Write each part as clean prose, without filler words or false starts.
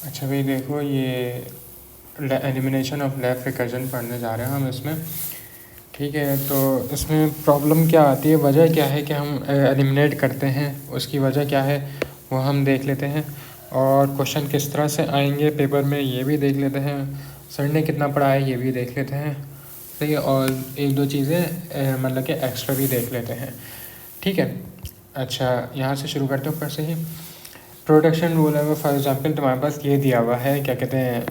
अच्छा भाई देखो, ये एलिमिनेशन ऑफ लेफ्ट रिकर्जन पढ़ने जा रहे हैं हम इसमें। ठीक है, तो इसमें प्रॉब्लम क्या आती है, वजह क्या है कि हम एलिमिनेट करते हैं, उसकी वजह क्या है वो हम देख लेते हैं। और क्वेश्चन किस तरह से आएंगे पेपर में ये भी देख लेते हैं। सर ने कितना पढ़ा है ये भी देख लेते हैं। ठीक है, और एक दो चीज़ें मतलब कि एक्स्ट्रा भी देख लेते हैं। ठीक है, अच्छा यहाँ से शुरू करते हैं ऊपर से ही। प्रोडक्शन रूल है, फॉर एग्जांपल तुम्हारे पास ये दिया हुआ है, क्या कहते हैं,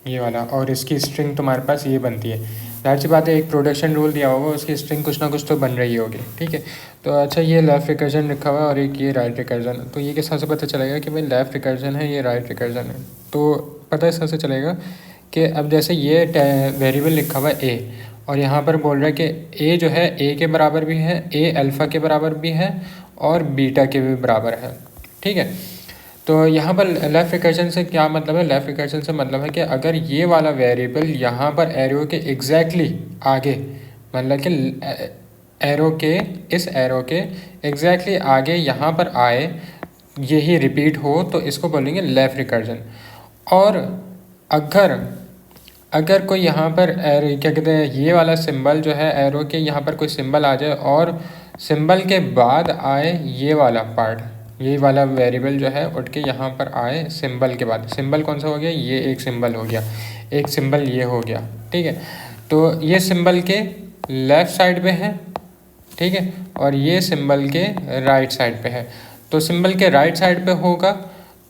ये वाला, और इसकी स्ट्रिंग तुम्हारे पास ये बनती है। जाहिर सी बात है, एक प्रोडक्शन रूल दिया होगा, उसकी स्ट्रिंग कुछ ना कुछ तो बन रही होगी। ठीक है, तो अच्छा ये लेफ़्ट रिकर्जन लिखा हुआ है और एक ये राइट रिकर्जन, तो ये किस हिसाब से पता चलेगा कि भाई लेफ़्ट रिकर्जन है, ये राइट रिकर्जन है। तो पता इस हिसाब से चलेगा कि अब जैसे ये वेरिएबल लिखा हुआ है ए, और यहाँ पर बोल रहा है कि ए जो है ए के बराबर भी है, ए अल्फ़ा के बराबर भी है और बीटा के भी बराबर है। ठीक है, तो यहाँ पर लेफ़्ट रिकर्जन से क्या मतलब है, लेफ़्ट रिकर्जन से मतलब है कि अगर ये वाला वेरिएबल यहाँ पर एरो के एग्जैक्टली आगे, मतलब कि एरो के, इस एरो के एग्जैक्टली आगे यहाँ पर आए, यही रिपीट हो, तो इसको बोलेंगे लेफ़्ट रिकर्जन। और अगर अगर कोई यहाँ पर क्या कहते हैं, ये वाला सिंबल जो है एरो के यहाँ पर कोई सिंबल आ जाए और सिंबल के बाद आए ये वाला पार्ट, ये वाला वेरिएबल जो है उठ के यहाँ पर आए सिंबल के बाद, सिंबल कौन सा हो गया, ये एक सिंबल हो गया, एक सिंबल ये हो गया। ठीक है, तो ये सिंबल के लेफ़्ट साइड पे है, ठीक है, और ये सिंबल के राइट साइड पे है। तो सिंबल के राइट साइड पे होगा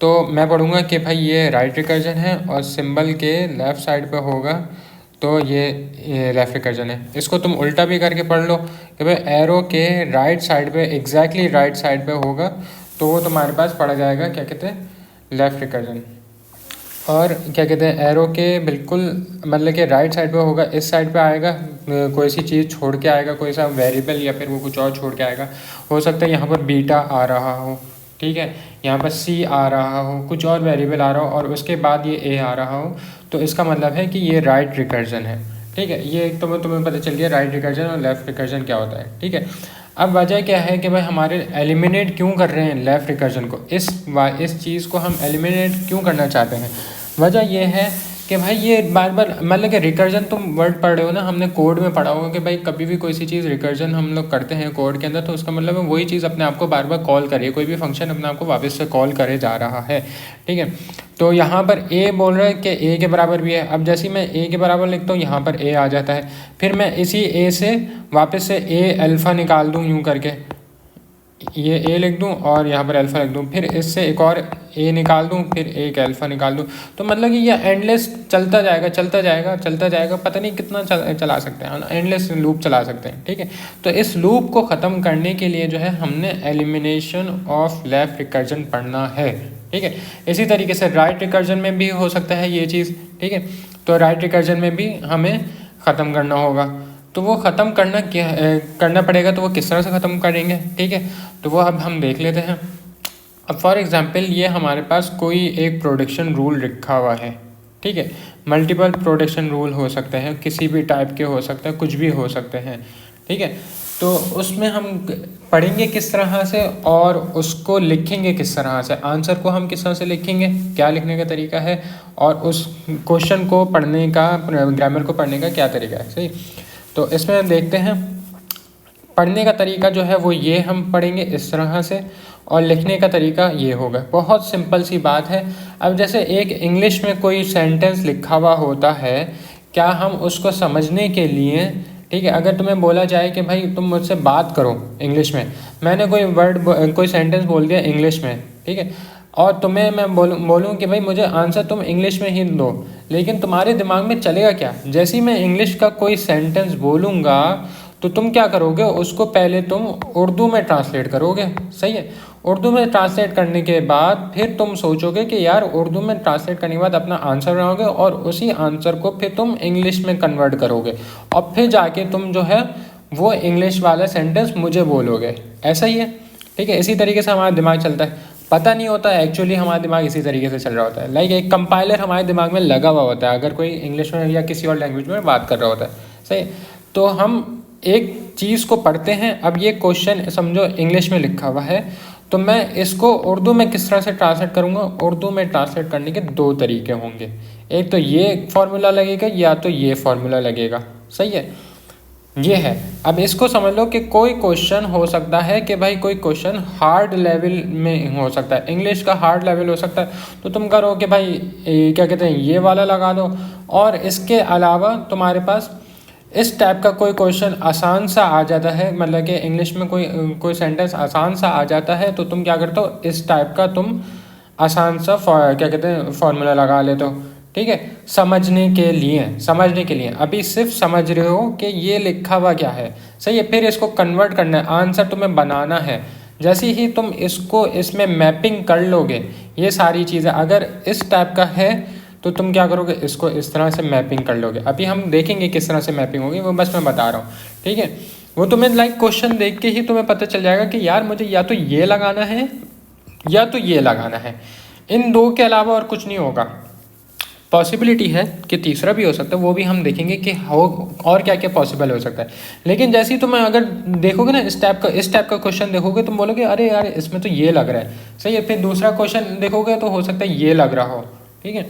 तो मैं पढ़ूँगा कि भाई ये राइट रिकर्जन है, और सिंबल के लेफ़्ट साइड पे होगा तो ये लेफ़्ट रिकर्जन है। इसको तुम उल्टा भी करके पढ़ लो कि भाई एरो के राइट साइड पे, एग्जैक्टली राइट साइड पे होगा तो वो तुम्हारे पास पड़ जाएगा, क्या कहते हैं, लेफ़्ट रिकर्जन। और क्या कहते हैं, एरो के बिल्कुल मतलब कि राइट साइड पे होगा, इस साइड पे आएगा, कोई सी चीज़ छोड़ के आएगा, कोई सा वेरिएबल या फिर वो कुछ और छोड़ के आएगा। हो सकता है यहाँ पर बीटा आ रहा हो, ठीक है, यहाँ पर सी आ रहा हो, कुछ और वेरिएबल आ रहा हो, और उसके बाद ये ए आ रहा हो, तो इसका मतलब है कि ये राइट रिकर्जन है। ठीक है, ये एक तो तुम्हें पता चल गया राइट रिकर्जन और लेफ़्ट रिकर्जन क्या होता है। ठीक है, अब वजह क्या है कि भाई हमारे एलिमिनेट क्यों कर रहे हैं लेफ़्ट रिकर्जन को, इस चीज़ को हम एलिमिनेट क्यों करना चाहते हैं। वजह यह है कि भाई ये बार बार मतलब कि रिकर्जन तुम वर्ड पढ़ रहे हो ना, हमने कोड में पढ़ा होगा कि भाई कभी भी कोई सी चीज़ रिकर्जन हम लोग करते हैं कोड के अंदर, तो उसका मतलब है वही चीज़ अपने आप को बार बार कॉल करे, कोई भी फंक्शन अपने आप को वापस से कॉल करे जा रहा है। ठीक है, तो यहाँ पर ए बोल रहा है कि ए के बराबर भी है। अब जैसे मैं ए के बराबर लिखता हूँ यहाँ पर ए आ जाता है, फिर मैं इसी ए से वापस से ए अल्फ़ा निकाल दूँ, यूँ करके ये ए लिख दूँ और यहाँ पर अल्फ़ा लिख दूँ, फिर इससे एक और ए निकाल दूँ, फिर एक अल्फ़ा निकाल दूँ। तो मतलब कि ये एंडलेस चलता जाएगा चलता जाएगा चलता जाएगा, पता नहीं कितना चला सकते हैं, एंडलेस लूप चला सकते हैं। ठीक है, तो इस लूप को ख़त्म करने के लिए जो है हमने एलिमिनेशन ऑफ लेफ़्ट रिकर्जन पढ़ना है। ठीक है, इसी तरीके से राइट रिकर्जन में भी हो सकता है ये चीज़। ठीक है, तो राइट रिकर्जन में भी हमें ख़त्म करना होगा, तो वो ख़त्म करना पड़ेगा, तो वो किस तरह से ख़त्म करेंगे। ठीक है, तो वो अब हम देख लेते हैं। अब फॉर एग्ज़ाम्पल ये हमारे पास कोई एक प्रोडक्शन रूल रखा हुआ है। ठीक है, मल्टीपल प्रोडक्शन रूल हो सकते हैं, किसी भी टाइप के हो सकते हैं, कुछ भी हो सकते हैं। ठीक है, तो उसमें हम पढ़ेंगे किस तरह से और उसको लिखेंगे किस तरह से, आंसर को हम किस तरह से लिखेंगे, क्या लिखने का तरीका है, और उस क्वेश्चन को पढ़ने का, ग्रामर को पढ़ने का क्या तरीका है। सही, तो इसमें देखते हैं पढ़ने का तरीका जो है वो ये हम पढ़ेंगे इस तरह से, और लिखने का तरीका ये होगा। बहुत सिंपल सी बात है। अब जैसे एक इंग्लिश में कोई सेंटेंस लिखा हुआ होता है, क्या हम उसको समझने के लिए, ठीक है, अगर तुम्हें बोला जाए कि भाई तुम मुझसे बात करो इंग्लिश में, मैंने कोई सेंटेंस बोल दिया इंग्लिश में, ठीक है, और तुम्हें मैं बोलूँ कि भाई मुझे आंसर तुम इंग्लिश में ही दो, लेकिन तुम्हारे दिमाग में चलेगा क्या, जैसे ही मैं इंग्लिश का कोई सेंटेंस बोलूँगा तो तुम क्या करोगे, उसको पहले तुम उर्दू में ट्रांसलेट करोगे। सही है, उर्दू में ट्रांसलेट करने के बाद फिर तुम सोचोगे कि यार उर्दू में ट्रांसलेट करने के बाद अपना आंसर बनाओगे, और उसी आंसर को फिर तुम इंग्लिश में कन्वर्ट करोगे, और फिर जाके तुम जो है वो इंग्लिश वाला सेंटेंस मुझे बोलोगे। ऐसा ही है। ठीक है, इसी तरीके से हमारा दिमाग चलता है, पता नहीं होता है एक्चुअली हमारा दिमाग इसी तरीके से चल रहा होता है। लाइक एक कंपाइलर हमारे दिमाग में लगा हुआ होता है, अगर कोई इंग्लिश में या किसी और लैंग्वेज में बात कर रहा होता है। सही, तो हम एक चीज़ को पढ़ते हैं, अब ये क्वेश्चन समझो इंग्लिश में लिखा हुआ है, तो मैं इसको उर्दू में किस तरह से ट्रांसलेट करूँगा, उर्दू में ट्रांसलेट करने के दो तरीके होंगे, एक तो ये फार्मूला लगेगा या तो ये फार्मूला लगेगा, सही है, ये है। अब इसको समझ लो कि कोई क्वेश्चन हो सकता है कि भाई कोई क्वेश्चन हार्ड लेवल में हो सकता है, इंग्लिश का हार्ड लेवल हो सकता है, तो तुम करो कि भाई क्या कहते हैं ये वाला लगा दो, और इसके अलावा तुम्हारे पास इस टाइप का कोई क्वेश्चन आसान सा आ जाता है, मतलब कि इंग्लिश में कोई सेंटेंस आसान सा आ जाता है, तो तुम क्या करते हो इस टाइप का तुम आसान सा क्या कहते हैं फॉर्मूला लगा लेते हो, ठीक है, समझने के लिए अभी सिर्फ समझ रहे हो कि ये लिखा हुआ क्या है, सही है। फिर इसको कन्वर्ट करना है, आंसर तुम्हें बनाना है। जैसे ही तुम इसको इसमें मैपिंग कर लोगे, ये सारी चीज़ें अगर इस टाइप का है तो तुम क्या करोगे, इसको इस तरह से मैपिंग कर लोगे। अभी हम देखेंगे किस तरह से मैपिंग होगी, वो बस मैं बता रहा हूँ, ठीक है। वो तुम्हें लाइक क्वेश्चन देख के ही तुम्हें पता चल जाएगा कि यार मुझे या तो ये लगाना है या तो ये लगाना है, इन दो के अलावा और कुछ नहीं होगा। पॉसिबिलिटी है कि तीसरा भी हो सकता है, वो भी हम देखेंगे कि हो और क्या क्या पॉसिबल हो सकता है। लेकिन जैसे ही तुम अगर देखोगे ना इस टाइप का क्वेश्चन देखोगे, तुम बोलोगे अरे यार इसमें तो ये लग रहा है, सही है। फिर दूसरा क्वेश्चन देखोगे तो हो सकता है ये लग रहा हो, ठीक है।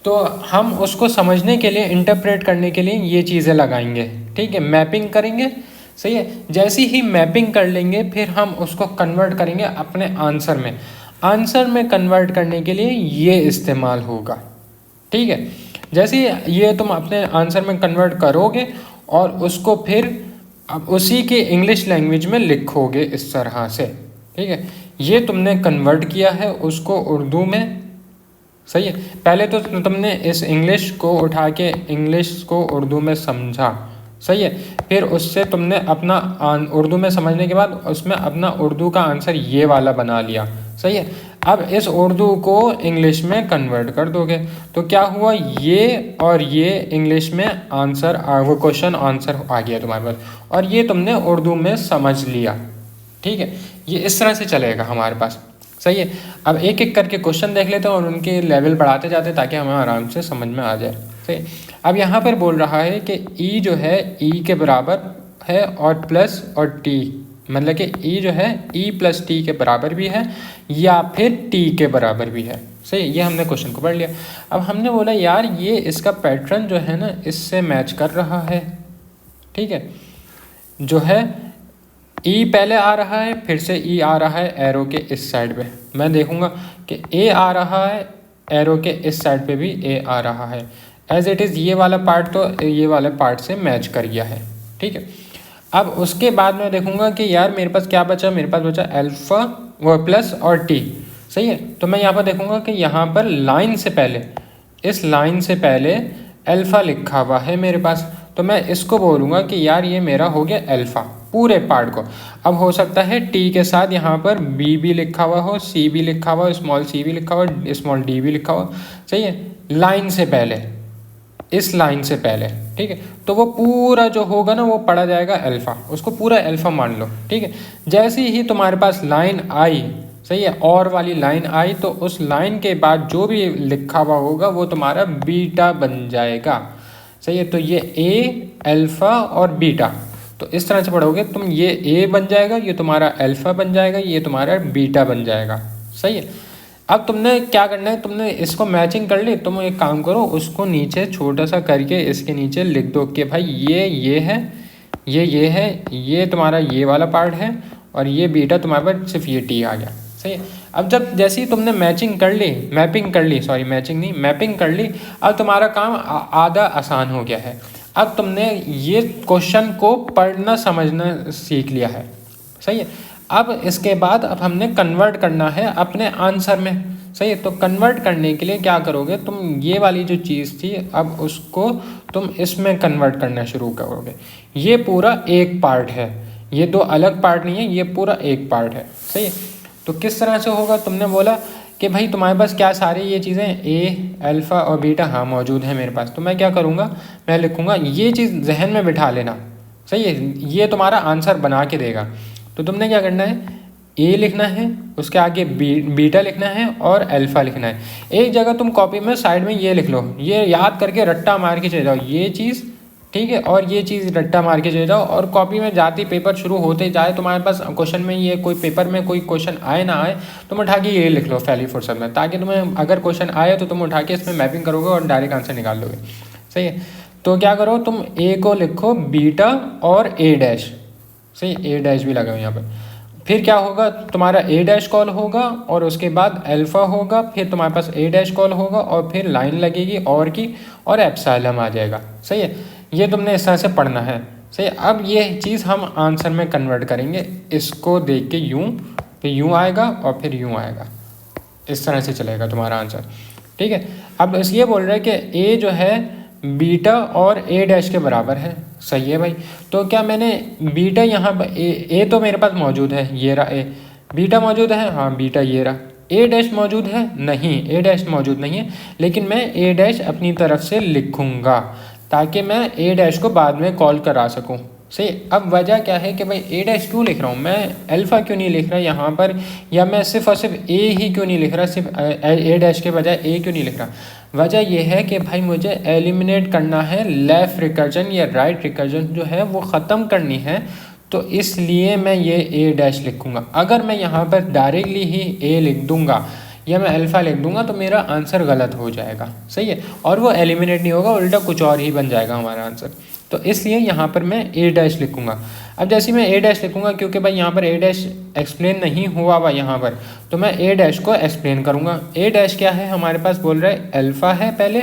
तो हम उसको समझने के लिए, इंटरप्रेट करने के लिए ये चीज़ें लगाएंगे, ठीक है, मैपिंग करेंगे, सही है। जैसे ही मैपिंग कर लेंगे फिर हम उसको कन्वर्ट करेंगे अपने आंसर में कन्वर्ट करने के लिए ये इस्तेमाल होगा, ठीक है। जैसे ये तुम अपने आंसर में कन्वर्ट करोगे और उसको फिर अब उसी के इंग्लिश लैंग्वेज में लिखोगे इस तरह से, ठीक है। ये तुमने कन्वर्ट किया है उसको उर्दू में, सही है। पहले तो तुमने इस इंग्लिश को उठा के इंग्लिश को उर्दू में समझा, सही है। फिर उससे तुमने अपना उर्दू में समझने के बाद उसमें अपना उर्दू का आंसर ये वाला बना लिया, सही है। अब इस उर्दू को इंग्लिश में कन्वर्ट कर दोगे तो क्या हुआ, ये और ये इंग्लिश में आंसर, वो क्वेश्चन आंसर आ गया तुम्हारे पास, और ये तुमने उर्दू में समझ लिया, ठीक है। ये इस तरह से चलेगा हमारे पास, सही है। अब एक एक करके क्वेश्चन देख लेते हैं और उनके लेवल बढ़ाते जाते हैं ताकि हमें आराम से समझ में आ जाए, सही। अब यहाँ पर बोल रहा है कि ई जो है ई के बराबर है और प्लस और टी, मतलब कि ई जो है ई प्लस टी के बराबर भी है या फिर टी के बराबर भी है, सही। ये हमने क्वेश्चन को पढ़ लिया। अब हमने बोला यार ये इसका पैटर्न जो है ना इससे मैच कर रहा है, ठीक है। जो है ई पहले आ रहा है, फिर से ई आ रहा है एरो के इस साइड पे, मैं देखूंगा कि ए आ रहा है एरो के इस साइड पे भी ए आ रहा है, एज इट इज़ ये वाला पार्ट तो ये वाले पार्ट से मैच कर गया है, ठीक है। अब उसके बाद मैं देखूंगा कि यार मेरे पास क्या बचा, मेरे पास बचा अल्फ़ा वो प्लस और टी, सही है। तो मैं यहाँ पर देखूंगा कि यहाँ पर लाइन से पहले, इस लाइन से पहले अल्फ़ा लिखा हुआ है मेरे पास, तो मैं इसको बोलूँगा कि यार ये मेरा हो गया अल्फ़ा पूरे पार्ट को। अब हो सकता है टी के साथ यहाँ पर बी भी लिखा हुआ हो, सी भी लिखा हुआ हो, स्मॉल सी भी लिखा हुआ, स्मॉल डी भी लिखा हुआ, सही है। लाइन से पहले, इस लाइन से पहले, ठीक है। तो वो पूरा जो होगा ना वो पढ़ा जाएगा अल्फ़ा, उसको पूरा अल्फ़ा मान लो, ठीक है। जैसे ही तुम्हारे पास लाइन आई, सही है, और वाली लाइन आई, तो उस लाइन के बाद जो भी लिखा हुआ होगा वो तुम्हारा बीटा बन जाएगा, सही है। तो ये ए अल्फ़ा और बीटा, तो इस तरह से पढ़ोगे तुम, ये ए बन जाएगा, ये तुम्हारा अल्फ़ा बन जाएगा, ये तुम्हारा बीटा बन जाएगा, सही है। अब तुमने क्या करना है, तुमने इसको मैचिंग कर ली, तुम एक काम करो उसको नीचे छोटा सा करके इसके नीचे लिख दो कि भाई ये है, ये है, ये तुम्हारा ये वाला पार्ट है और ये बीटा तुम्हारे पास सिर्फ ये टी आ गया, सही है। अब जब जैसे ही तुमने मैपिंग कर ली, अब तुम्हारा काम आधा आसान हो गया है। अब तुमने ये क्वेश्चन को पढ़ना समझना सीख लिया है, सही है। अब इसके बाद अब हमने कन्वर्ट करना है अपने आंसर में, सही है। तो कन्वर्ट करने के लिए क्या करोगे तुम, ये वाली जो चीज़ थी अब उसको तुम इसमें कन्वर्ट करना शुरू करोगे। ये पूरा एक पार्ट है, ये दो अलग पार्ट नहीं है, ये पूरा एक पार्ट है, सही है। तो किस तरह से होगा, तुमने बोला कि भाई तुम्हारे पास क्या सारी ये चीज़ें ए अल्फ़ा और बीटा हाँ मौजूद है मेरे पास, तो मैं क्या करूँगा, मैं लिखूँगा, ये चीज़ जहन में बिठा लेना, सही है। ये तुम्हारा आंसर बना के देगा। तो तुमने क्या करना है, ए लिखना है, उसके आगे बीटा लिखना है और अल्फ़ा लिखना है। एक जगह तुम कॉपी में साइड में ये लिख लो, ये याद करके रट्टा मार के चले जाओ ये चीज़, ठीक है। और ये चीज़ रट्टा मार के चले जाओ, और कॉपी में जाते ही पेपर शुरू होते जाए तुम्हारे पास क्वेश्चन में ये कोई पेपर में कोई क्वेश्चन आए ना आए, तुम उठा के ये लिख लो पहली फुर्सत में, ताकि तुम्हें अगर क्वेश्चन आए तो तुम उठा के इसमें मैपिंग करोगे और डायरेक्ट आंसर निकाल लोगे। सही है। तो क्या करो, तुम ए को लिखो बीटा और ए डैश, सही, ए डैश भी लगाओ यहाँ पर। फिर क्या होगा, तुम्हारा ए डैश कॉल होगा और उसके बाद अल्फ़ा होगा, फिर तुम्हारे पास ए डैश कॉल होगा और फिर लाइन लगेगी और की, और एप्सिलॉन आ जाएगा। सही है। ये तुमने इस तरह से पढ़ना है। सही है। अब ये चीज़ हम आंसर में कन्वर्ट करेंगे, इसको देख के यूँ, फिर यूँ आएगा और फिर यूँ आएगा, इस तरह से चलेगा तुम्हारा आंसर। ठीक है। अब इस ये बोल रहा है कि ए जो है बीटा और ए डैश के बराबर है। सही है भाई। तो क्या मैंने बीटा यहाँ पर ए तो मेरे पास मौजूद है, ये रहा ए, बीटा मौजूद है, हाँ बीटा ये रहा, ए डैश मौजूद है नहीं, ए डैश मौजूद नहीं है, लेकिन मैं ए डैश अपनी तरफ से लिखूँगा ताकि मैं ए डैश को बाद में कॉल करा सकूँ। सही। अब वजह क्या है कि भाई ए डैश क्यों लिख रहा हूँ मैं, अल्फ़ा क्यों नहीं लिख रहा यहाँ पर, या मैं सिर्फ और सिर्फ ए ही क्यों नहीं लिख रहा, सिर्फ ए डैश के बजाय ए क्यों नहीं लिख रहा। वजह यह है कि भाई मुझे एलिमिनेट करना है, लेफ़्ट रिकर्जन या राइट रिकर्जन जो है वो ख़त्म करनी है, तो इसलिए मैं ये ए डैश लिखूँगा। अगर मैं यहाँ पर डायरेक्टली ही ए लिख दूँगा या मैं अल्फ़ा लिख दूँगा तो मेरा आंसर गलत हो जाएगा। सही है। और वो एलिमिनेट नहीं होगा, उल्टा कुछ और ही बन जाएगा हमारा आंसर। तो इसलिए यहाँ पर मैं ए डैश लिखूँगा। अब जैसे मैं ए डैश लिखूँगा, क्योंकि भाई यहाँ पर ए डैश एक्सप्लेन नहीं हुआ हुआ यहाँ पर, तो मैं ए डैश को एक्सप्लेन करूँगा। ए डैश क्या है, हमारे पास बोल रहा है अल्फ़ा है पहले,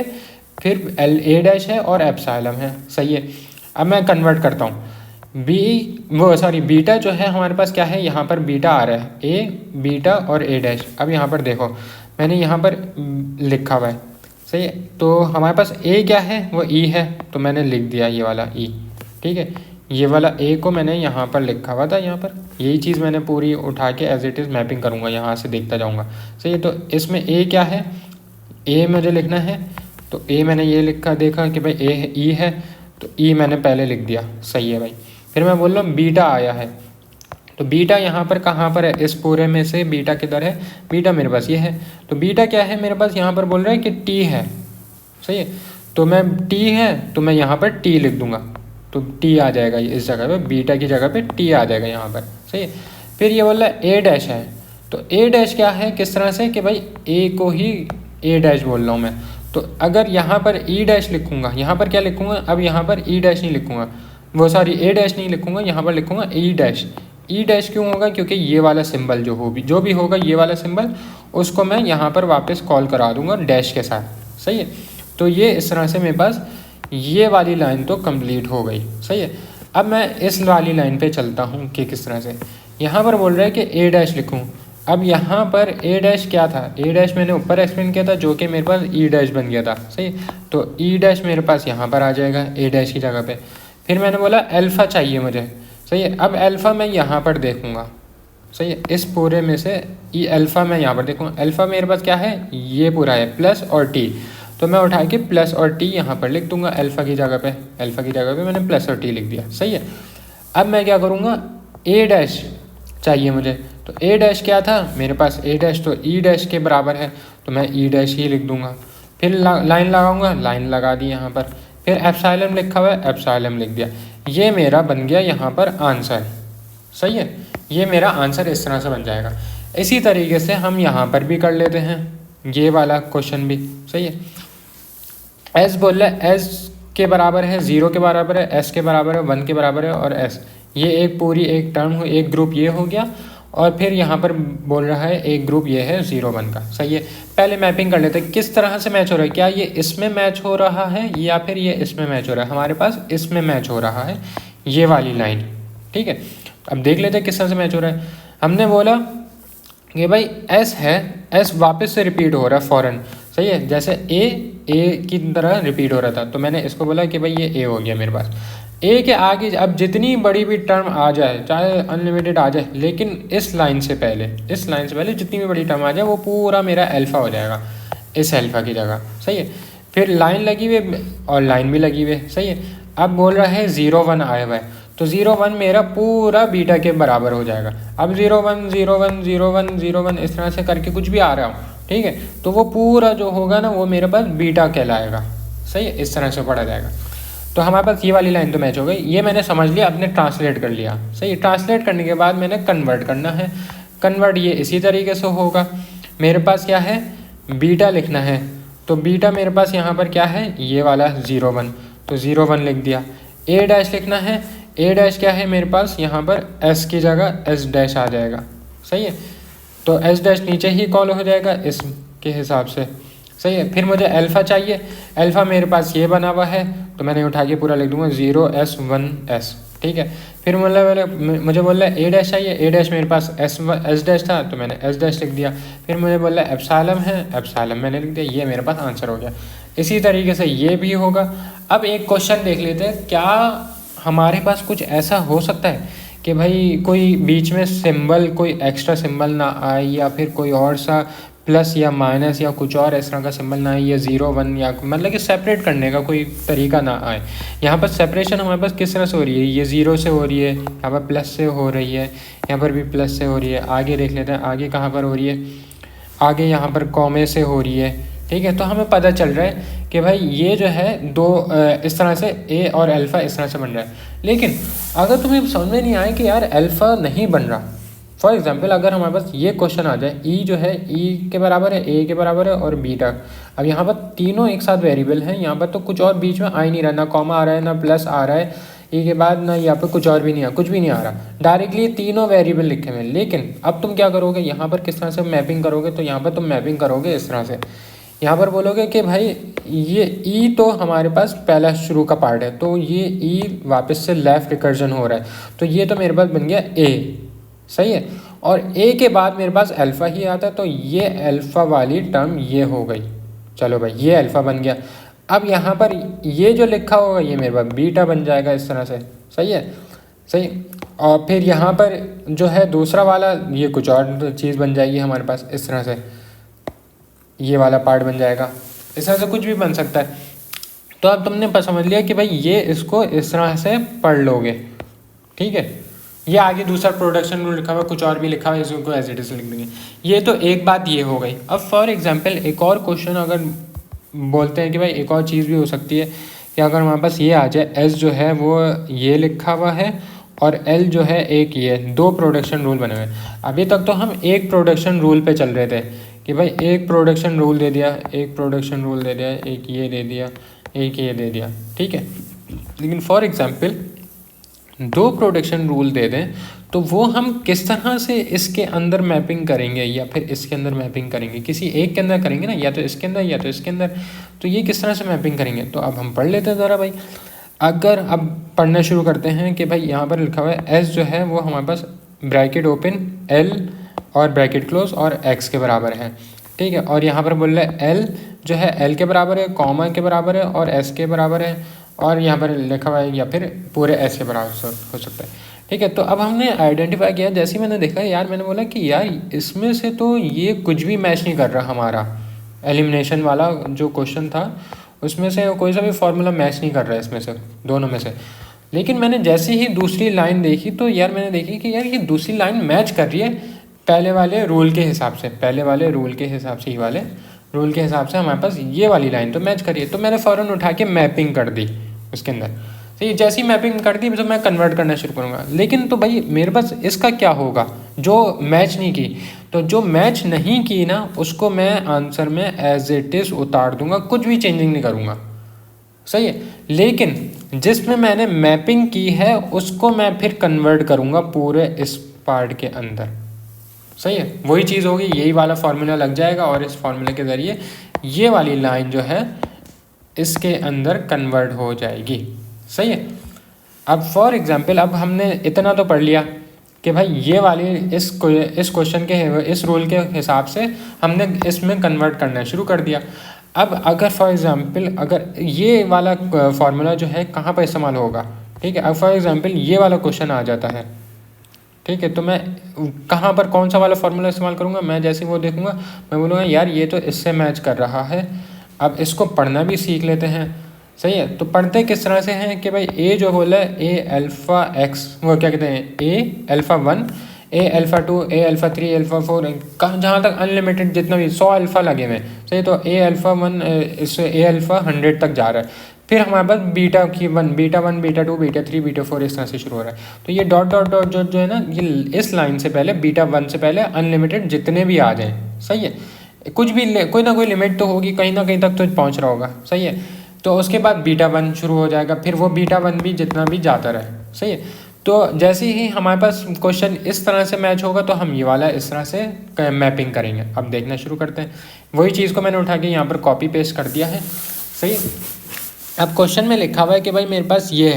फिर ए डैश है और एप्सिलॉन है। सही है। अब मैं कन्वर्ट करता हूँ, बीटा जो है हमारे पास क्या है, यहाँ पर बीटा आ रहा है, ए बीटा और ए डैश। अब यहाँ पर देखो मैंने यहाँ पर लिखा हुआ है। सही है। तो हमारे पास ए क्या है, वो ई है, तो मैंने लिख दिया ये वाला ई। ठीक है। ये वाला ए को मैंने यहाँ पर लिखा हुआ था, यहाँ पर यही चीज़ मैंने पूरी उठा के एज इट इज़ मैपिंग करूँगा, यहाँ से देखता जाऊँगा। सही है। तो इसमें ए क्या है, ए मुझे लिखना है, तो ए मैंने ये लिखा, देखा कि भाई ए ई है, तो ई मैंने पहले लिख दिया। सही है भाई। फिर मैं बोल रहा हूँ बीटा आया है, तो बीटा यहाँ पर कहाँ पर है, इस पूरे में से बीटा किधर है, बीटा मेरे पास ये है। तो बीटा क्या है मेरे पास, यहाँ पर बोल रहा है कि टी है। सही है। तो मैं टी है तो मैं यहाँ पर टी लिख दूंगा, तो टी आ जाएगा इस जगह पे, बीटा की जगह पे टी आ जाएगा यहाँ पर। सही है। फिर ये बोल रहा है ए डैश है, तो ए डैश क्या है, किस तरह से कि भाई ए को ही ए डैश बोल रहा हूँ मैं, तो अगर यहाँ पर ई डैश लिखूँगा, यहाँ पर क्या लिखूँगा, अब यहाँ पर ई डैश नहीं लिखूँगा, वो सॉरी ए डैश नहीं लिखूँगा, यहाँ पर लिखूँगा ई डैश। ई डैश क्यों होगा, क्योंकि ये वाला सिंबल जो भी होगा, ये वाला सिंबल उसको मैं यहाँ पर वापस कॉल करा दूँगा डैश के साथ। सही है। तो ये इस तरह से मेरे पास ये वाली लाइन तो कंप्लीट हो गई। सही है। अब मैं इस वाली लाइन पे चलता हूँ कि किस तरह से, यहाँ पर बोल रहा है कि ए डैश लिखूँ। अब यहाँ पर ए डैश क्या था, ए डैश मैंने ऊपर एक्सप्लेन किया था, जो कि मेरे पास ई डैश बन गया था। सही। तो ई डैश मेरे पास यहाँ पर आ जाएगा ए डैश की जगह पे। फिर मैंने बोला अल्फ़ा चाहिए मुझे। सही है। अब अल्फ़ा मैं यहाँ पर देखूँगा। सही है। इस पूरे में से ये अल्फ़ा मैं यहाँ पर देखूँगा, अल्फ़ा मेरे पास क्या है, ये पूरा है प्लस और टी, तो मैं उठा के प्लस और टी यहाँ पर लिख दूँगा अल्फ़ा की जगह पे। अल्फ़ा की जगह पे मैंने प्लस और टी लिख दिया। सही है। अब मैं क्या करूँगा, ए डैश चाहिए मुझे, तो ए डैश क्या था मेरे पास, ए डैश तो ई डैश के बराबर है, तो मैं ई डैश ही लिख दूँगा। फिर लाइन लगाऊँगा, लाइन लगा दी यहाँ पर। फिर एप्सिलॉन लिखा हुआ है, एप्सिलॉन लिख दिया। ये मेरा बन गया यहाँ पर आंसर। सही है। ये मेरा आंसर इस तरह से बन जाएगा। इसी तरीके से हम यहाँ पर भी कर लेते हैं ये वाला क्वेश्चन भी। सही है। एस बोल रहा है, एस के बराबर है, 0 के बराबर है, एस के बराबर है, 1 के बराबर है, और एस, ये एक पूरी एक टर्म हो, एक ग्रुप ये हो गया, और फिर यहाँ पर बोल रहा है एक ग्रुप ये है 0 1 का। सही है। पहले मैपिंग कर लेते हैं किस तरह से मैच हो रहा है, क्या ये इसमें मैच हो रहा है या फिर ये इसमें मैच हो रहा है। हमारे पास इसमें मैच हो रहा है, ये वाली लाइन। ठीक है। अब देख लेते हैं किस तरह से मैच हो रहा है। हमने बोला कि भाई एस है, एस वापस से रिपीट हो रहा है फ़ौरन। सही है। जैसे ए की तरह रिपीट हो रहा था, तो मैंने इसको बोला कि भाई ये ए हो गया मेरे पास। ए के आगे अब जितनी बड़ी भी टर्म आ जाए, चाहे अनलिमिटेड आ जाए, लेकिन इस लाइन से पहले जितनी भी बड़ी टर्म आ जाए वो पूरा मेरा अल्फ़ा हो जाएगा इस अल्फ़ा की जगह। सही है। फिर लाइन लगी हुई और लाइन भी लगी हुई। सही है। अब बोल रहा है 0 1 आया हुआ है, तो 0 1 मेरा पूरा बीटा के बराबर हो जाएगा। अब 0 1 0 1 0 1 0 1 इस तरह से करके कुछ भी आ रहा हो, ठीक है, तो वो पूरा जो होगा ना वो मेरे पास बीटा कहलाएगा। सही है। इस तरह से पढ़ा जाएगा। तो हमारे पास ये वाली लाइन तो मैच हो गई, ये मैंने समझ लिया, अपने ट्रांसलेट कर लिया। सही, ट्रांसलेट करने के बाद मैंने कन्वर्ट करना है। कन्वर्ट ये इसी तरीके से होगा, मेरे पास क्या है, बीटा लिखना है, तो बीटा मेरे पास यहाँ पर क्या है, ये वाला 0 1, तो 0 1 लिख दिया। ए डैश लिखना है, ए डैश क्या है मेरे पास यहाँ पर एस की जगह एस डैश आ जाएगा। सही है, तो एस डैश नीचे ही कॉल हो जाएगा इसके हिसाब से। सही है, फिर मुझे अल्फ़ा चाहिए, अल्फ़ा मेरे पास ये बना हुआ है, तो मैंने उठा के पूरा लिख दूंगा 0 S 1 S। ठीक है, फिर मुझे बोल रहा है ए डैश चाहिए, ए डैश मेरे पास एस डैश था, तो मैंने एस डैश लिख दिया। फिर मुझे बोल रहा है एप्सिलॉन है, एप्सिलॉन मैंने लिख दिया, ये मेरे पास आंसर हो गया। इसी तरीके से ये भी होगा। अब एक क्वेश्चन देख लेते हैं, क्या हमारे पास कुछ ऐसा हो सकता है कि भाई कोई बीच में सिंबल, कोई एक्स्ट्रा सिंबल ना आए, या फिर कोई और सा प्लस या माइनस या कुछ और इस तरह का सिंबल ना आए, या 0 1, या मतलब कि सेपरेट करने का कोई तरीका ना आए। यहाँ पर सेपरेशन हमारे पास किस तरह से हो रही है, ये 0 से हो रही है, यहाँ पर प्लस से हो रही है, यहाँ पर भी प्लस से हो रही है। आगे देख लेते हैं, आगे कहाँ पर हो रही है, आगे यहाँ पर कॉमे से हो रही है। ठीक है, तो हमें पता चल रहा है कि भाई ये जो है दो इस तरह से ए और अल्फ़ा इस तरह से बन रहा है। लेकिन अगर तुम्हें समझ में नहीं आए कि यार अल्फ़ा नहीं बन रहा, फॉर एग्जांपल अगर हमारे पास ये क्वेश्चन आ जाए, ई जो है ई के बराबर है, ए के बराबर है और बीटा, अब यहाँ पर तीनों एक साथ वेरिएबल हैं, यहाँ पर तो कुछ और बीच में आ ही नहीं रहा, ना कॉमा आ रहा है, ना प्लस आ रहा है ई के बाद, ना यहाँ पर कुछ और भी नहीं आ, कुछ भी नहीं आ रहा, डायरेक्टली तीनों वेरिएबल लिखे हुए। लेकिन अब तुम क्या करोगे, यहाँ पर किस तरह से मैपिंग करोगे, तो यहाँ पर तुम मैपिंग करोगे इस तरह से, यहाँ पर बोलोगे कि भाई ये ई तो हमारे पास पहला शुरू का पार्ट है, तो ये ई वापस से लेफ्ट रिकर्जन हो रहा है, तो ये तो मेरे पास बन गया ए। सही है, और ए के बाद मेरे पास अल्फ़ा ही आता है, तो ये अल्फ़ा वाली टर्म ये हो गई। चलो भाई, ये अल्फ़ा बन गया। अब यहाँ पर ये जो लिखा होगा ये मेरे पास बीटा बन जाएगा इस तरह से। सही है, सही। और फिर यहाँ पर जो है दूसरा वाला, ये कुछ और चीज़ बन जाएगी हमारे पास इस तरह से, ये वाला पार्ट बन जाएगा। इस तरह से कुछ भी बन सकता है। तो अब तुमने समझ लिया कि भाई ये इसको इस तरह से पढ़ लोगे। ठीक है, ये आगे दूसरा प्रोडक्शन रूल लिखा हुआ, कुछ और भी लिखा हुआ है, इसको एज इट इज लिख देंगे। ये तो एक बात ये हो गई। अब फॉर एग्जांपल एक और क्वेश्चन अगर बोलते हैं कि भाई एक और चीज़ भी हो सकती है कि अगर हमारे पास ये आ जाए, एस जो है वो ये लिखा हुआ है और एल जो है एक ये, दो प्रोडक्शन रूल बने हुए हैं। अभी तक तो हम एक प्रोडक्शन रूल पे चल रहे थे कि भाई एक प्रोडक्शन रूल दे दिया, एक प्रोडक्शन रूल दे दिया, एक ये दे दिया, एक ये दे दिया। ठीक है, लेकिन फॉर एग्जांपल दो प्रोडक्शन रूल दे दें तो वो हम किस तरह से इसके अंदर मैपिंग करेंगे या फिर इसके अंदर मैपिंग करेंगे, किसी एक के अंदर करेंगे ना, या तो इसके अंदर या तो इसके अंदर, तो ये किस तरह से मैपिंग करेंगे। तो अब हम पढ़ लेते हैं ज़रा भाई। अगर अब पढ़ना शुरू करते हैं कि भाई यहाँ पर लिखा हुआ है एस जो है वो हमारे पास ब्रैकेट ओपन एल और ब्रैकेट क्लोज और एक्स के बराबर है। ठीक है, और यहाँ पर बोल रहे हैं एल जो है एल के बराबर है, कॉमा के बराबर है और एस के बराबर है, और यहाँ पर लिखा हुआ है या फिर पूरे एस के बराबर हो सकता है। ठीक है, तो अब हमने आइडेंटिफाई किया, जैसे ही मैंने देखा यार, मैंने बोला कि यार इसमें से तो ये कुछ भी मैच नहीं कर रहा, हमारा एलिमिनेशन वाला जो क्वेश्चन था उसमें से कोई सा भी फार्मूला मैच नहीं कर रहा है इसमें से, दोनों में से। लेकिन मैंने जैसे ही दूसरी लाइन देखी तो यार मैंने देखी कि यार ये दूसरी लाइन मैच कर रही है पहले वाले रूल के हिसाब से, पहले वाले रूल के हिसाब से, ही वाले रूल के हिसाब से हमारे पास ये वाली लाइन तो मैच करिए। तो मैंने फ़ौरन उठा के मैपिंग कर दी उसके अंदर। तो ये जैसी मैपिंग कर दी तो मैं कन्वर्ट करना शुरू करूँगा। लेकिन तो भाई मेरे पास इसका क्या होगा जो मैच नहीं की, तो जो मैच नहीं की ना उसको मैं आंसर में एज इट इज़ उतार दूंगा, कुछ भी चेंजिंग नहीं करूँगा। सही है, लेकिन जिसमें मैंने मैपिंग की है उसको मैं फिर कन्वर्ट करूँगा पूरे इस पार्ट के अंदर। सही है, वही चीज़ होगी, यही वाला फार्मूला लग जाएगा और इस फार्मूले के ज़रिए ये वाली लाइन जो है इसके अंदर कन्वर्ट हो जाएगी। सही है, अब फॉर एग्जांपल अब हमने इतना तो पढ़ लिया कि भाई ये वाली इस क्वेश्चन के इस रूल के हिसाब से हमने इसमें कन्वर्ट करना शुरू कर दिया। अब अगर फॉर एग्जांपल अगर ये वाला फार्मूला जो है कहाँ पर इस्तेमाल होगा, ठीक है, अब फॉर एग्जांपल ये वाला क्वेश्चन आ जाता है, ठीक है, तो मैं कहाँ पर कौन सा वाला फार्मूला इस्तेमाल करूँगा, मैं जैसे वो देखूँगा मैं बोलूँगा यार ये तो इससे मैच कर रहा है। अब इसको पढ़ना भी सीख लेते हैं। सही है, तो पढ़ते किस तरह से हैं कि भाई ए जो बोला है ए अल्फ़ा एक्स, वो क्या कहते हैं ए अल्फ़ा 1, ए अल्फ़ा 2, ए अल्फ़ा 3, अल्फ़ा 4, जहाँ तक अनलिमिटेड जितना भी 100 अल्फ़ा लगे हुए। सही, तो ए अल्फ़ा 1 इससे ए अल्फ़ा 100 तक जा रहा है। फिर हमारे पास बीटा की बीटा 1 बीटा 2 बीटा 3 बीटा 4 इस तरह से शुरू हो रहा है। तो ये डॉट डॉट डॉट जो है ना, ये इस लाइन से पहले बीटा 1 से पहले अनलिमिटेड जितने भी आ जाएँ, सही है, कुछ भी कोई ना कोई लिमिट तो होगी, कहीं ना कहीं तक तो पहुंच रहा होगा, सही है। तो उसके बाद बीटा 1 शुरू हो जाएगा, फिर वो बीटा 1 भी जितना भी जाता रहे, सही है। तो जैसे ही हमारे पास क्वेश्चन इस तरह से मैच होगा तो हम ये वाला इस तरह से मैपिंग करेंगे। अब देखना शुरू करते हैं। वही चीज़ को मैंने उठा के यहाँ पर कॉपी पेस्ट कर दिया है, सही है। अब क्वेश्चन में लिखा हुआ है कि भाई मेरे पास ये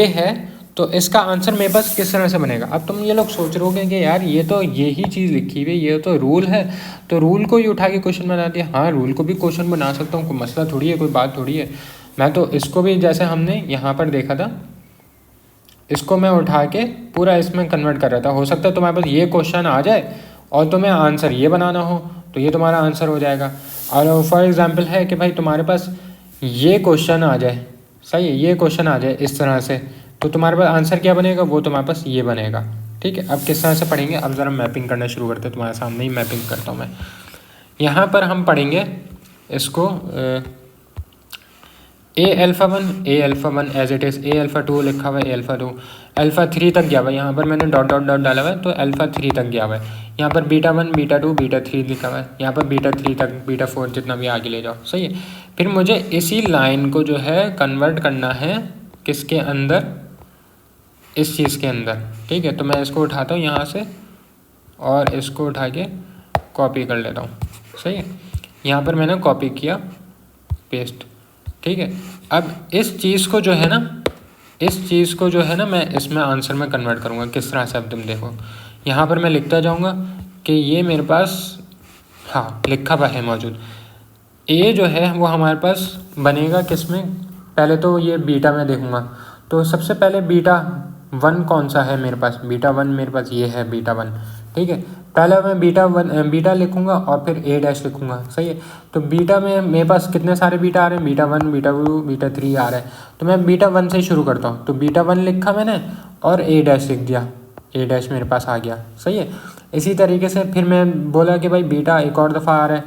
है, तो इसका आंसर मेरे पास किस तरह से बनेगा। अब तुम ये लोग सोच रहे होगे कि यार ये तो यही चीज़ लिखी हुई है, ये तो रूल है, तो रूल को ही उठा के क्वेश्चन बना दिया। हाँ, रूल को भी क्वेश्चन बना सकता हूँ, कोई मसला थोड़ी है, कोई बात थोड़ी है। मैं तो इसको भी जैसे हमने यहाँ पर देखा था, इसको मैं उठा के पूरा इसमें कन्वर्ट कर रहा था। हो सकता है तुम्हारे पास ये क्वेश्चन आ जाए और तुम्हें आंसर ये बनाना हो, तो ये तुम्हारा आंसर हो जाएगा। और फॉर एग्जांपल है कि भाई तुम्हारे पास ये क्वेश्चन आ जाए, सही है, ये क्वेश्चन आ जाए इस तरह से, तो तुम्हारे पास आंसर क्या बनेगा, वो तुम्हारे पास ये बनेगा, ठीक है। अब किस तरह से पढ़ेंगे, अब ज़रा मैपिंग करना शुरू करते हैं। तुम्हारे सामने ही मैपिंग करता हूँ मैं। यहाँ पर हम पढ़ेंगे इसको A alpha 1 as it is, A alpha 2 लिखा हुआ है, ए अल्फ़ा 2 अल्फ़ा 3 तक गया हुआ है। यहाँ पर मैंने डॉट डॉट डॉट डाला हुआ है, तो अल्फ़ा 3 तक गया हुआ है। यहाँ पर बीटा 1 बीटा 2 बीटा 3 लिखा हुआ है। यहाँ पर बीटा 3 तक, बीटा 4 जितना भी आगे ले जाओ, सही है। फिर मुझे इसी लाइन को जो है कन्वर्ट करना है किसके अंदर, इस चीज़ के अंदर, ठीक है। तो मैं इसको उठाता हूँ यहाँ से और इसको उठा के कॉपी कर लेता हूँ, सही है। यहाँ पर मैंने कॉपी किया, पेस्ट, ठीक है। अब इस चीज़ को जो है ना, मैं इसमें आंसर में कन्वर्ट करूँगा। किस तरह से, अब तुम देखो, यहाँ पर मैं लिखता जाऊँगा कि ये मेरे पास, हाँ, लिखा हुआ है मौजूद। ए जो है वो हमारे पास बनेगा किस में, पहले तो ये बीटा में देखूँगा। तो सबसे पहले बीटा 1 कौन सा है मेरे पास, बीटा 1 मेरे पास ये है, बीटा 1, ठीक है। पहले मैं बीटा लिखूँगा और फिर ए डैश लिखूँगा, सही है। तो बीटा में मेरे पास कितने सारे बीटा आ रहे हैं, बीटा 1 बीटा 2 बीटा 3 आ रहे हैं। तो मैं बीटा 1 से शुरू करता हूँ। तो बीटा 1 लिखा मैंने और ए डैश लिख दिया, ए डैश मेरे पास आ गया, सही है। इसी तरीके से फिर मैं बोला कि भाई बीटा एक और दफ़ा आ रहा है,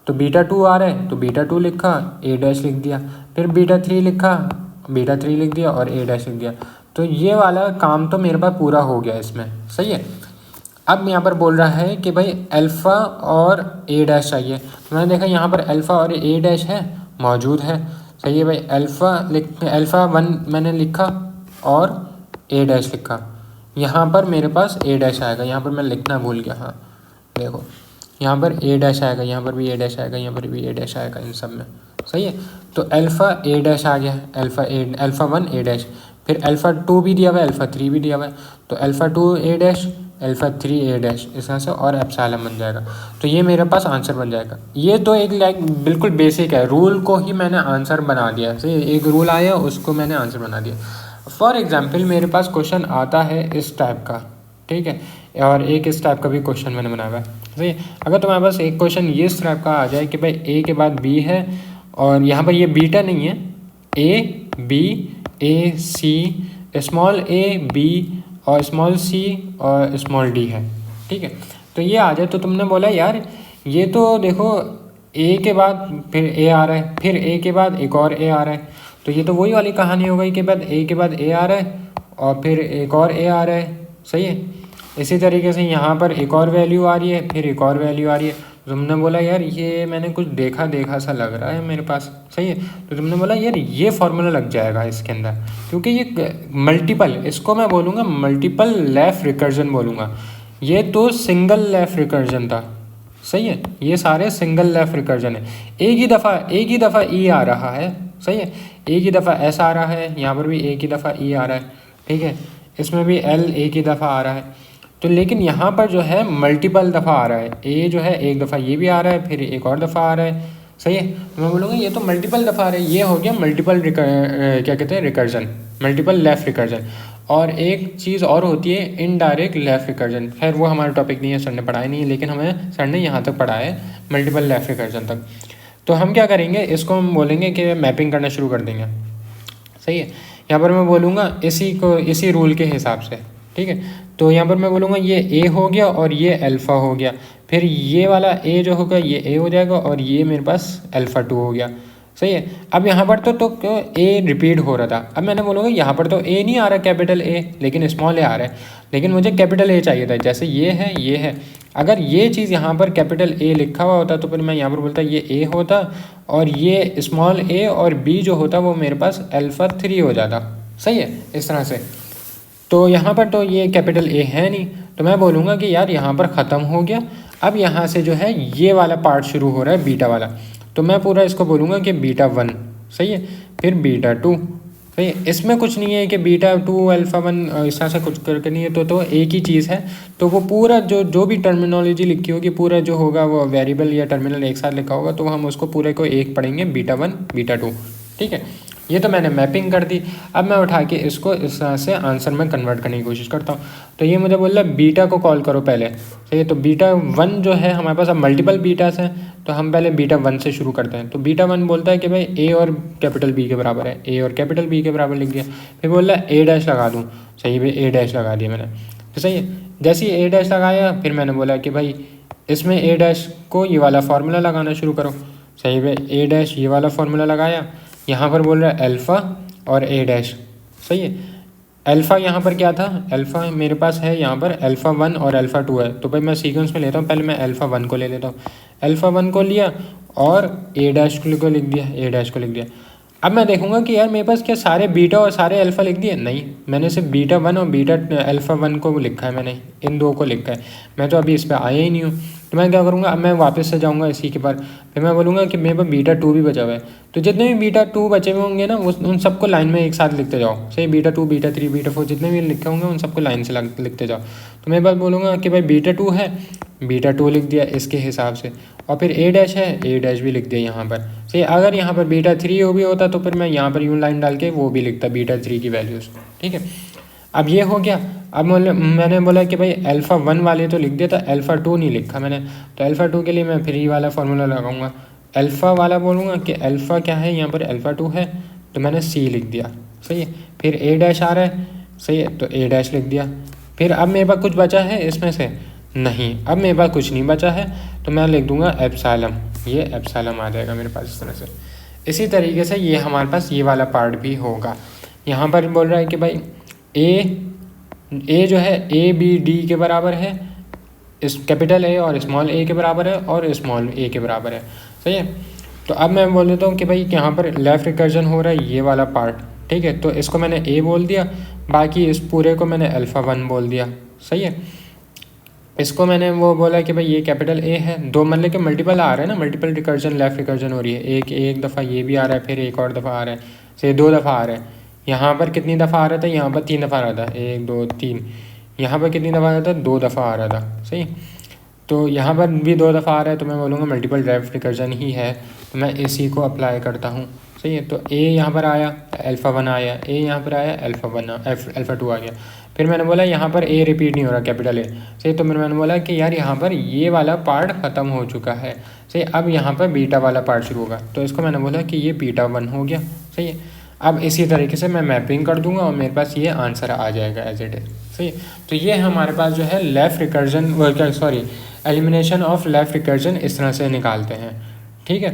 तो बीटा 2 आ रहा है, तो बीटा 2 लिखा, ए डैश लिख दिया। फिर बीटा 3 लिखा, बीटा 3 लिख दिया और ए डैश लिख दिया। तो ये वाला काम तो मेरे पास पूरा हो गया इसमें, सही है। अब यहाँ पर बोल रहा है कि भाई अल्फ़ा और ए डैश चाहिए। तो मैंने देखा यहाँ पर अल्फ़ा और ए डैश है, मौजूद है, सही है भाई। अल्फ़ा 1 मैंने लिखा और ए डैश लिखा, यहाँ पर मेरे पास ए डैश आएगा। यहाँ पर मैं लिखना भूल गया, हाँ देखो, यहाँ पर ए डैश आएगा, यहाँ पर भी ए डैश आएगा, यहाँ पर भी ए डैश आएगा, इन सब में, सही है। तो अल्फ़ा ए डैश आ गया, अल्फ़ा 1 ए डैश। फिर अल्फ़ा 2 भी दिया हुआ है, अल्फ़ा 3 भी दिया हुआ है। तो अल्फ़ा 2 ए डैश, अल्फ़ा 3 ए डैश, इस तरह से, और एप्सिलॉन बन जाएगा। तो ये मेरे पास आंसर बन जाएगा। ये तो एक बिल्कुल बेसिक है, रूल को ही मैंने आंसर बना दिया, सही। एक रूल आया, उसको मैंने आंसर बना दिया। फॉर एग्जाम्पल मेरे पास क्वेश्चन आता है इस टाइप का, ठीक है, और एक इस टाइप का भी क्वेश्चन मैंने बनाया हुआ है, सही है। अगर तुम्हारे पास एक क्वेश्चन ये इस टाइप का आ जाए कि भाई ए के बाद बी है और यहाँ पर ये बीटा नहीं है, A B A C, small a b और स्मॉल सी और स्मॉल डी है, ठीक है। तो ये आ जाए, तो तुमने बोला यार ये तो देखो ए के बाद फिर ए आ रहा है, फिर ए के बाद एक और ए आ रहा है, तो ये तो वही वाली कहानी हो गई कि बाद ए के बाद ए आ रहा है और फिर एक और ए आ रहा है, सही है। इसी तरीके से यहाँ पर एक और वैल्यू आ रही है, फिर एक और वैल्यू आ रही है। तुमने बोला यार ये मैंने कुछ देखा देखा सा लग रहा है मेरे पास, सही है। तो तुमने बोला यार ये फॉर्मूला लग जाएगा इसके अंदर, क्योंकि ये मल्टीपल, इसको मैं बोलूँगा मल्टीपल लेफ्ट रिकर्जन बोलूँगा। ये तो सिंगल लेफ्ट रिकर्जन था, सही है। ये सारे सिंगल लेफ्ट रिकर्जन है। एक ही दफ़ा ई आ रहा है, सही है। एक ही दफ़ा एस आ रहा है, यहाँ पर भी एक ही दफ़ा ई आ रहा है, ठीक है। इसमें भी एल एक ही दफ़ा आ रहा है। तो लेकिन यहाँ पर जो है मल्टीपल दफ़ा आ रहा है। ए जो है एक दफ़ा ये भी आ रहा है, फिर एक और दफ़ा आ रहा है, सही है। तो मैं बोलूँगा ये तो मल्टीपल दफ़ा आ रहा है, ये हो गया मल्टीपल क्या कहते हैं, रिकर्जन, मल्टीपल लेफ्ट रिकर्जन। और एक चीज़ और होती है इनडायरेक्ट लेफ्ट रिकर्जन। खैर वो हमारा टॉपिक नहीं है, सर ने पढ़ाया नहीं है, लेकिन हमें सर ने यहाँ तक पढ़ाया है मल्टीपल लेफ्ट रिकर्जन तक। तो हम क्या करेंगे, इसको हम बोलेंगे कि मैपिंग करना शुरू कर देंगे, सही है। यहाँ पर मैं बोलूँगा इसी रूल के हिसाब से, ठीक है। तो यहाँ पर मैं बोलूँगा ये ए हो गया और ये अल्फ़ा हो गया, फिर ये वाला ए जो होगा ये ए हो जाएगा और ये मेरे पास अल्फ़ा 2 हो गया, सही है। अब यहाँ पर तो ए रिपीट हो रहा था। अब मैंने बोलूँगा यहाँ पर तो ए नहीं आ रहा कैपिटल ए, लेकिन स्मॉल ए आ रहा है, लेकिन मुझे कैपिटल ए चाहिए था। जैसे ये है, अगर ये चीज़ यहाँ पर कैपिटल ए लिखा हुआ होता तो फिर मैं यहाँ पर बोलता ये ए होता और ये स्मॉल ए और बी जो होता वो मेरे पास अल्फ़ा 3 हो जाता। सही है, इस तरह से। तो यहाँ पर तो ये कैपिटल ए है नहीं, तो मैं बोलूँगा कि यार यहाँ पर ख़त्म हो गया। अब यहाँ से जो है ये वाला पार्ट शुरू हो रहा है बीटा वाला, तो मैं पूरा इसको बोलूँगा कि बीटा 1। सही है, फिर बीटा 2। सही है, इसमें कुछ नहीं है कि बीटा 2 अल्फ़ा 1 इस तरह से कुछ करके नहीं है, तो एक ही चीज़ है। तो वो पूरा जो भी टर्मिनोलॉजी लिखी होगी, पूरा जो होगा वो वेरिएबल या टर्मिनल एक साथ लिखा होगा, तो हम उसको पूरे को एक पढ़ेंगे, बीटा 1 बीटा 2। ठीक है, ये तो मैंने मैपिंग कर दी। अब मैं उठा के इसको इस तरह से आंसर में कन्वर्ट करने की कोशिश करता हूँ। तो ये मुझे बोल रहा है बीटा को कॉल करो पहले। सही है, तो बीटा 1 जो है हमारे पास अब मल्टीपल बीटास हैं, तो हम पहले बीटा 1 से शुरू करते हैं। तो बीटा 1 बोलता है कि भाई ए और कैपिटल बी के बराबर है, ए और कैपिटल बी के बराबर लिख दिया। फिर बोल रहा है ए डैश लगा दूँ। सही है, ए डैश लगा दिया मैंने। तो सही है, जैसे ही ए डैश लगाया फिर मैंने बोला कि भाई इसमें ए डैश को ये वाला फार्मूला लगाना शुरू करो। सही है, ए डैश ये वाला फार्मूला लगाया। यहाँ पर बोल रहा है अल्फ़ा और ए डैश। सही है, अल्फ़ा यहाँ पर क्या था, अल्फ़ा मेरे पास है यहाँ पर अल्फ़ा 1 और अल्फ़ा 2 है। तो भाई मैं सीक्वेंस में लेता हूँ, पहले मैं अल्फ़ा 1 को ले लेता हूँ। अल्फ़ा 1 को लिया और ए डैश को लिख दिया, ए डैश को लिख दिया। अब मैं देखूंगा कि यार मेरे पास क्या सारे बीटा और सारे अल्फ़ा लिख दिए? नहीं, मैंने सिर्फ बीटा 1 और बीटा अल्फ़ा 1 को लिखा है, मैंने इन दो को लिखा है। मैं तो अभी इस पर आया ही नहीं हूँ। तो मैं क्या करूँगा, अब मैं वापस से जाऊँगा इसी के पर, फिर मैं बोलूँगा कि मेरे पास बीटा 2 भी बचा हुआ है। तो जितने भी बीटा 2 बचे हुए होंगे ना, उन सबको लाइन में एक साथ लिखते जाओ। सही, बीटा 2 बीटा 3 बीटा 4 जितने भी लिखे होंगे उन सबको लाइन से लिखते जाओ। तो मैं बात बोलूँगा कि भाई बीटा 2 है, बीटा 2 लिख दिया इसके हिसाब से, और फिर ए डैश है, ए डैश भी लिख दिया यहाँ पर। सही, अगर यहाँ पर बीटा 3 हो भी होता तो फिर मैं यहाँ पर यूँ लाइन डाल के वो भी लिखता बीटा 3 की वैल्यूज़। ठीक है, अब ये हो गया। अब मैंने बोला कि भाई अल्फ़ा 1 वाले तो लिख दिया था, अल्फ़ा 2 नहीं लिखा मैंने। तो अल्फ़ा 2 के लिए मैं फिर ये वाला फार्मूला लगाऊंगा, अल्फ़ा वाला बोलूँगा कि अल्फ़ा क्या है, यहाँ पर अल्फ़ा 2 है तो मैंने सी लिख दिया। सही है, फिर ए डैश आ रहा है। सही है, तो ए डैश लिख दिया। फिर अब मेरे पास कुछ बचा है इसमें से? नहीं, अब मेरे पास कुछ नहीं बचा है, तो मैं लिख दूंगा एप्सिलॉन। ये एप्सिलॉन आ जाएगा मेरे पास इस तरह से। इसी तरीके से ये हमारे पास ये वाला पार्ट भी होगा। यहाँ पर बोल रहा है कि भाई ए जो है ए बी डी के बराबर है, इस कैपिटल ए और स्मॉल ए के बराबर है और स्मॉल ए के बराबर है। सही है, तो अब मैं बोल देता हूँ कि भाई यहाँ पर लेफ़्ट रिकर्जन हो रहा है ये वाला पार्ट। ठीक है, तो इसको मैंने ए बोल दिया, बाकी इस पूरे को मैंने अल्फ़ा 1 बोल दिया। सही है, इसको मैंने वो बोला कि भाई ये कैपिटल ए है, दो मतलब कि मल्टीपल आ रहा है ना, मल्टीपल रिकर्जन लेफ़्ट रिकर्जन हो रही है। एक दफ़ा ये भी आ रहा है, फिर एक और दफ़ा आ रहा है, से 2 दफ़ा आ रहा है। यहाँ पर कितनी दफ़ा आ रहा था, यहाँ पर 3 दफ़ा आ रहा था, 1 2 3। यहाँ पर कितनी दफ़ा आ रहा था, 2 दफ़ा आ रहा था। सही, तो यहाँ पर भी 2 दफ़ा आ रहा है, तो मैं बोलूँगा मल्टीपल लेफ़्ट रिकर्जन ही है, तो मैं इसी को अप्लाई करता हूँ। सही है, तो ए यहाँ पर आया, अल्फ़ा 1 आया, ए यहाँ पर आया, अल्फ़ा 2 आ गया। फिर मैंने बोला यहाँ पर ए रिपीट नहीं हो रहा, कैपिटल ए। सही, तो मैंने बोला कि यार यहाँ पर ये वाला पार्ट ख़त्म हो चुका है। सही, अब यहाँ पर बीटा वाला पार्ट शुरू होगा, तो इसको मैंने बोला कि ये बीटा 1 हो गया। सही है, अब इसी तरीके से मैं मैपिंग कर दूंगा और मेरे पास ये आंसर आ जाएगा एज इट इज। सही, तो ये हमारे पास जो है left recursion elimination of left recursion इस तरह से निकालते हैं। ठीक है,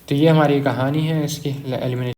तो ये हमारी कहानी है इसकी एलिमिनेशन।